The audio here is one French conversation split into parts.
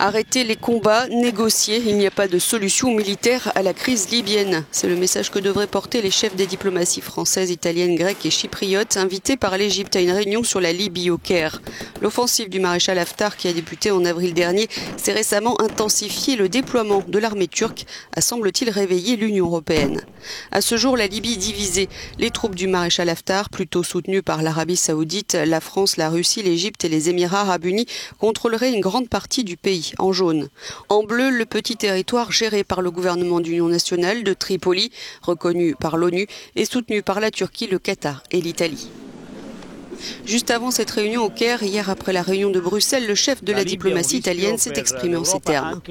Arrêter les combats, négocier, il n'y a pas de solution militaire à la crise libyenne. C'est le message que devraient porter les chefs des diplomaties françaises, italiennes, grecques et chypriotes invités par l'Égypte à une réunion sur la Libye au Caire. L'offensive du maréchal Haftar qui a débuté en avril dernier s'est récemment intensifiée. Le déploiement de l'armée turque a semble-t-il réveillé l'Union européenne. À ce jour, la Libye divisée. Les troupes du maréchal Haftar, plutôt soutenues par l'Arabie saoudite, la France, la Russie, l'Égypte et les Émirats arabes unis, contrôleraient une grande partie du pays. En jaune. En bleu, le petit territoire géré par le gouvernement d'union nationale de Tripoli, reconnu par l'ONU et soutenu par la Turquie, le Qatar et l'Italie. Juste avant cette réunion au Caire, hier après la réunion de Bruxelles, le chef de la diplomatie italienne s'est exprimé en ces termes.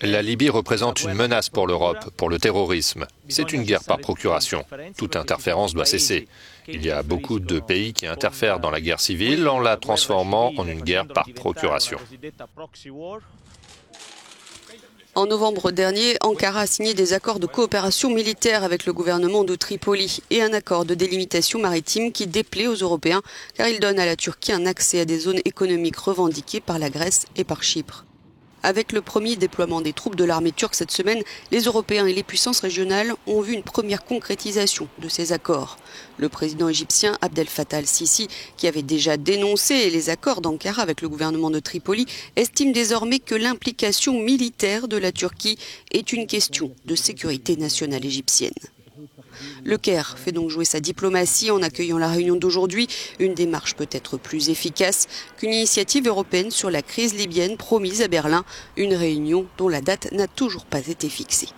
La Libye représente une menace pour l'Europe, pour le terrorisme. C'est une guerre par procuration. Toute interférence doit cesser. Il y a beaucoup de pays qui interfèrent dans la guerre civile en la transformant en une guerre par procuration. En novembre dernier, Ankara a signé des accords de coopération militaire avec le gouvernement de Tripoli et un accord de délimitation maritime qui déplaît aux Européens car il donne à la Turquie un accès à des zones économiques revendiquées par la Grèce et par Chypre. Avec le premier déploiement des troupes de l'armée turque cette semaine, les Européens et les puissances régionales ont vu une première concrétisation de ces accords. Le président égyptien Abdel Fattah al-Sisi, qui avait déjà dénoncé les accords d'Ankara avec le gouvernement de Tripoli, estime désormais que l'implication militaire de la Turquie est une question de sécurité nationale égyptienne. Le Caire fait donc jouer sa diplomatie en accueillant la réunion d'aujourd'hui, une démarche peut-être plus efficace qu'une initiative européenne sur la crise libyenne promise à Berlin, une réunion dont la date n'a toujours pas été fixée.